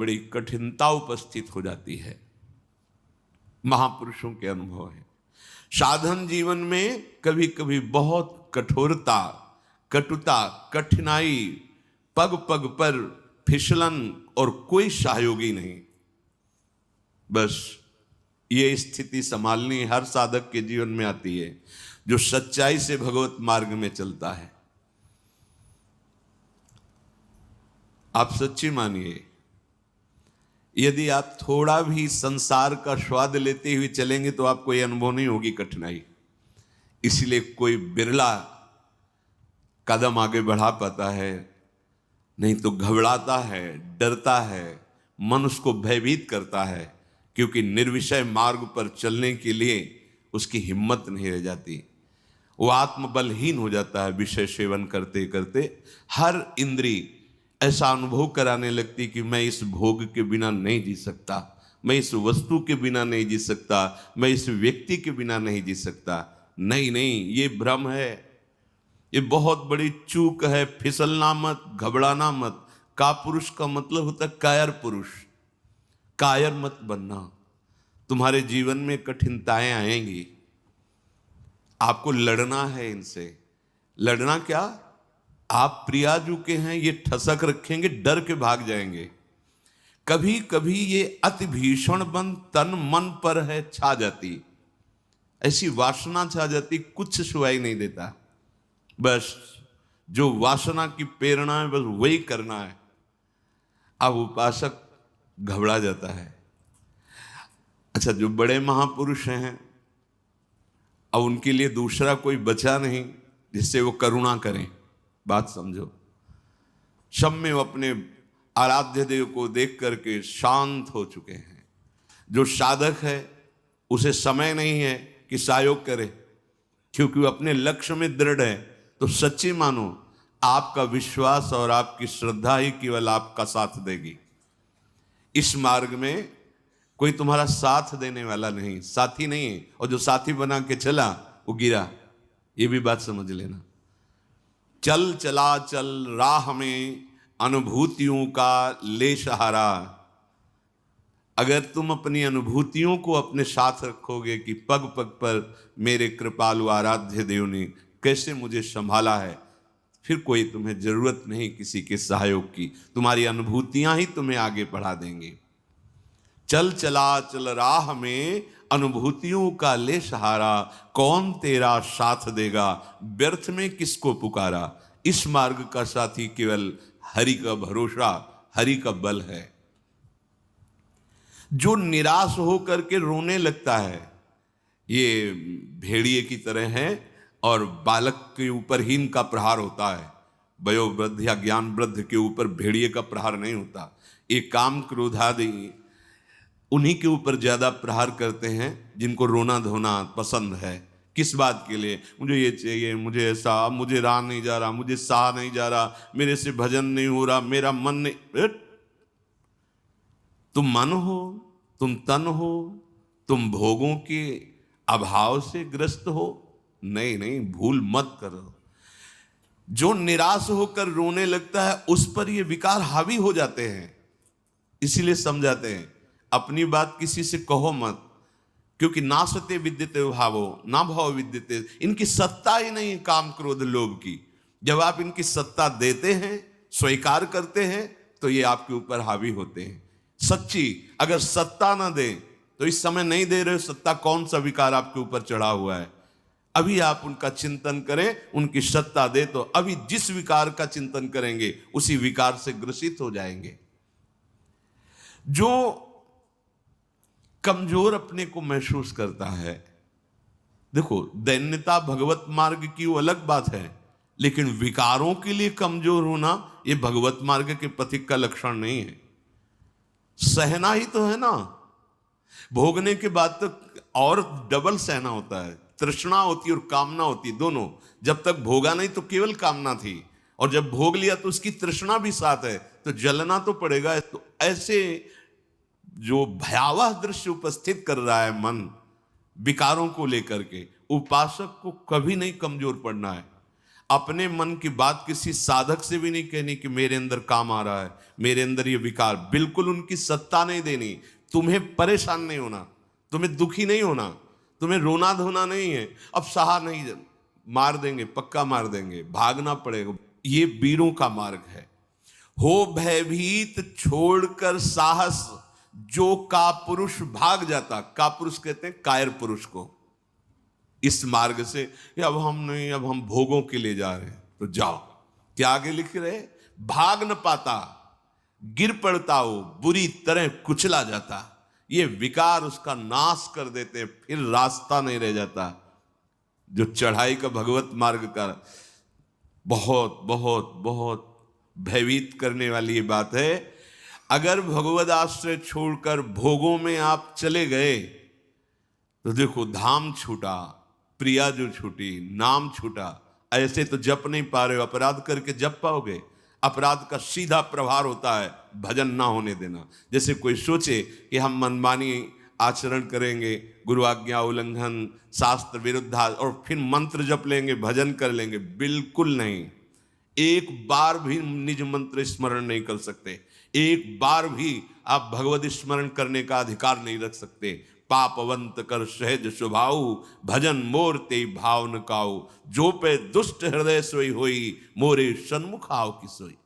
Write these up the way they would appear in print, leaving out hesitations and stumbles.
बड़ी कठिनता उपस्थित हो जाती है। महापुरुषों के अनुभव है। साधन जीवन में कभी कभी बहुत कठोरता, कटुता, कठिनाई, पग पग पर फिसलन और कोई सहयोगी नहीं। बस ये स्थिति संभालनी हर साधक के जीवन में आती है जो सच्चाई से भगवत मार्ग में चलता है। आप सच्ची मानिए, यदि आप थोड़ा भी संसार का स्वाद लेते हुए चलेंगे तो आपको यह अनुभव नहीं होगी कठिनाई। इसलिए कोई बिरला कदम आगे बढ़ा पाता है, नहीं तो घबराता है, डरता है, मन उसको भयभीत करता है, क्योंकि निर्विषय मार्ग पर चलने के लिए उसकी हिम्मत नहीं रह जाती। वो आत्मबलहीन हो जाता है। विषय सेवन करते करते हर इंद्री ऐसा अनुभव कराने लगती कि मैं इस भोग के बिना नहीं जी सकता, मैं इस वस्तु के बिना नहीं जी सकता, मैं इस व्यक्ति के बिना नहीं जी सकता। नहीं नहीं, ये भ्रम है, ये बहुत बड़ी चूक है। फिसलना मत, घबराना मत। कापुरुष का मतलब होता है कायर पुरुष। कायर मत बनना। तुम्हारे जीवन में कठिनताएं आएंगी, आपको लड़ना है इनसे। लड़ना क्या? आप प्रियाजू के हैं, ये ठसक रखेंगे, डर के भाग जाएंगे। कभी कभी ये अति भीषण बन तन मन पर है छा जाती, ऐसी वासना छा जाती, कुछ सुनाई नहीं देता। बस जो वासना की प्रेरणा है बस वही करना है। अब उपासक घबरा जाता है। अच्छा, जो बड़े महापुरुष हैं, अब उनके लिए दूसरा कोई बचा नहीं जिससे वो करुणा करें। बात समझो। सब में वो अपने आराध्य देव को देख करके शांत हो चुके हैं। जो साधक है उसे समय नहीं है कि सहयोग करे, क्योंकि वो अपने लक्ष्य में दृढ़ है। तो सच्ची मानो, आपका विश्वास और आपकी श्रद्धा ही केवल आपका साथ देगी। इस मार्ग में कोई तुम्हारा साथ देने वाला नहीं, साथी नहीं है। और जो साथी बना के चला वो गिरा, ये भी बात समझ लेना। चल चला चल राह में अनुभूतियों का ले सहारा। अगर तुम अपनी अनुभूतियों को अपने साथ रखोगे कि पग पग पर मेरे कृपालु आराध्य देव ने कैसे मुझे संभाला है, फिर कोई तुम्हें जरूरत नहीं किसी के सहयोग की। तुम्हारी अनुभूतियां ही तुम्हें आगे बढ़ा देंगी। चल चला चल राह में अनुभूतियों का ले सहारा, कौन तेरा साथ देगा, व्यर्थ में किसको पुकारा। इस मार्ग का साथी केवल हरि का भरोसा, हरि का बल है। जो निराश होकर के रोने लगता है, ये भेड़िए की तरह है और बालक के ऊपर ही इनका प्रहार होता है। वयोवृद्ध या ज्ञान वृद्ध के ऊपर भेड़िए का प्रहार नहीं होता। ये काम क्रोध आदि उन्हीं के ऊपर ज्यादा प्रहार करते हैं जिनको रोना धोना पसंद है। किस बात के लिए? मुझे ये चाहिए, मुझे ऐसा, मुझे रहा नहीं जा रहा, मुझे सहा नहीं जा रहा, मेरे से भजन नहीं हो रहा, मेरा मन नहीं। तुम मन हो, तुम तन हो, तुम भोगों के अभाव से ग्रस्त हो? नहीं नहीं, भूल मत करो। जो निराश होकर रोने लगता है उस पर ये विकार हावी हो जाते हैं। इसीलिए समझाते हैं, अपनी बात किसी से कहो मत, क्योंकि नासते विद्यते भावो ना भाव विद्यते। इनकी सत्ता ही नहीं काम क्रोध लोभ की। जब आप इनकी सत्ता देते हैं, स्वीकार करते हैं, तो ये आपके ऊपर हावी होते हैं। सच्ची अगर सत्ता ना दे तो इस समय नहीं दे रहे हो सत्ता, कौन सा विकार आपके ऊपर चढ़ा हुआ है। अभी आप उनका चिंतन करें, उनकी सत्ता दे तो अभी जिस विकार का चिंतन करेंगे उसी विकार से ग्रसित हो जाएंगे। जो कमजोर अपने को महसूस करता है, देखो दैन्यता भगवत मार्ग की वो अलग बात है, लेकिन विकारों के लिए कमजोर होना ये भगवत मार्ग के पथिक का लक्षण नहीं है। सहना ही तो है ना। भोगने के बाद तो और डबल सहना होता है। तृष्णा होती और कामना होती, दोनों। जब तक भोगा नहीं तो केवल कामना थी, और जब भोग लिया तो उसकी तृष्णा भी साथ है, तो जलना तो पड़ेगा। तो ऐसे जो भयावह दृश्य उपस्थित कर रहा है मन विकारों को लेकर के, उपासक को कभी नहीं कमजोर पड़ना है। अपने मन की बात किसी साधक से भी नहीं कहनी कि मेरे अंदर काम आ रहा है, मेरे अंदर ये विकार, बिल्कुल उनकी सत्ता नहीं देनी। तुम्हें परेशान नहीं होना, तुम्हें दुखी नहीं होना, तुम्हें रोना धोना नहीं है। अब सहा नहीं, मार देंगे, पक्का मार देंगे, भागना पड़ेगा। ये वीरों का मार्ग है। हो भयभीत छोड़कर साहस, जो कापुरुष भाग जाता। कापुरुष कहते हैं कायर पुरुष को। इस मार्ग से अब हम नहीं, अब हम भोगों के लिए जा रहे हैं, तो जाओ। क्या आगे लिख रहे, भाग न पाता, गिर पड़ता हो, बुरी तरह कुचला जाता। ये विकार उसका नाश कर देते हैं, फिर रास्ता नहीं रह जाता। जो चढ़ाई का भगवत मार्ग का बहुत बहुत बहुत भयभीत करने वाली ये बात है। अगर भगवद आश्रय छोड़कर भोगों में आप चले गए तो देखो, धाम छूटा, प्रिया जो छूटी, नाम छूटा। ऐसे तो जप नहीं पा रहे हो, अपराध करके जप पाओगे? अपराध का सीधा प्रभाव होता है भजन ना होने देना। जैसे कोई सोचे कि हम मनमानी आचरण करेंगे, गुरु आज्ञा उल्लंघन, शास्त्र विरुद्ध, और फिर मंत्र जप लेंगे, भजन कर लेंगे, बिल्कुल नहीं। एक बार भी निज मंत्र स्मरण नहीं कर सकते, एक बार भी आप भगवत स्मरण करने का अधिकार नहीं रख सकते। पापवंत कर सहज स्वभाव, भजन मोर ते भाव न काऊ। जो पे दुष्ट हृदय सोई होई, मोरे सन्मुख आओ की सोई।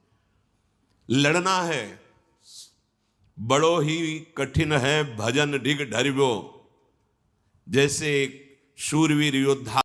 लड़ना है, बड़ो ही कठिन है भजन ढिग ढरिबो। जैसे एक शूरवीर योद्धा